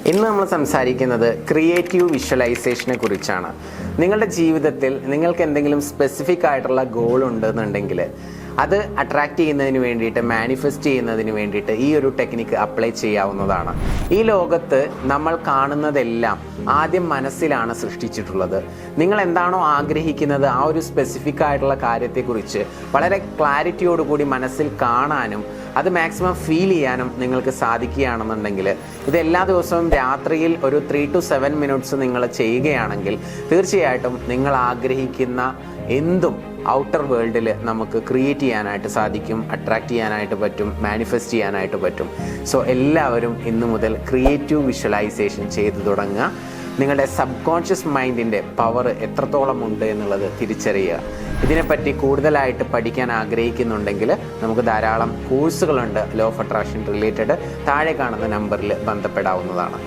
ഇന്ന് നമ്മൾ സംസാരിക്കുന്നത് ക്രിയേറ്റീവ് വിഷ്വലൈസേഷനെ കുറിച്ചാണ്. നിങ്ങളുടെ ജീവിതത്തിൽ നിങ്ങൾക്ക് എന്തെങ്കിലും സ്പെസിഫിക് ആയിട്ടുള്ള ഗോൾ ഉണ്ടെന്നുണ്ടെങ്കിൽ അത് അട്രാക്റ്റ് ചെയ്യുന്നതിന് വേണ്ടിയിട്ട്, മാനിഫെസ്റ്റ് ചെയ്യുന്നതിന് വേണ്ടിയിട്ട് ഈ ഒരു ടെക്നിക്ക് അപ്ലൈ ചെയ്യാവുന്നതാണ്. ഈ ലോകത്ത് നമ്മൾ കാണുന്നതെല്ലാം ആദ്യം മനസ്സിലാണ് സൃഷ്ടിച്ചിട്ടുള്ളത്. നിങ്ങൾ എന്താണോ ആഗ്രഹിക്കുന്നത് ആ ഒരു സ്പെസിഫിക് ആയിട്ടുള്ള കാര്യത്തെക്കുറിച്ച് വളരെ ക്ലാരിറ്റിയോടുകൂടി മനസ്സിൽ കാണാനും അത് മാക്സിമം ഫീൽ ചെയ്യാനും നിങ്ങൾക്ക് സാധിക്കുകയാണെന്നുണ്ടെങ്കിൽ, ഇത് എല്ലാ ദിവസവും രാത്രിയിൽ ഒരു 3 to 7 minutes നിങ്ങൾ ചെയ്യുകയാണെങ്കിൽ തീർച്ചയായിട്ടും നിങ്ങൾ ആഗ്രഹിക്കുന്ന എന്തും ഔട്ടർ വേൾഡിൽ നമുക്ക് ക്രിയേറ്റ് ചെയ്യാനായിട്ട് സാധിക്കും, അട്രാക്റ്റ് ചെയ്യാനായിട്ട് പറ്റും, മാനിഫെസ്റ്റ് ചെയ്യാനായിട്ട് പറ്റും. സോ എല്ലാവരും ഇന്നു മുതൽ ക്രിയേറ്റീവ് വിഷ്വലൈസേഷൻ ചെയ്തു തുടങ്ങുക. നിങ്ങളുടെ സബ് കോൺഷ്യസ് മൈൻഡിൻ്റെ പവർ എത്രത്തോളം ഉണ്ട് എന്നുള്ളത് തിരിച്ചറിയുക. ഇതിനെപ്പറ്റി കൂടുതലായിട്ട് പഠിക്കാൻ ആഗ്രഹിക്കുന്നുണ്ടെങ്കിൽ നമുക്ക് ധാരാളം കോഴ്സുകളുണ്ട് ലോ ഓഫ് അട്രാക്ഷൻ റിലേറ്റഡ്. താഴെ കാണുന്ന നമ്പറിൽ ബന്ധപ്പെടാവുന്നതാണ്.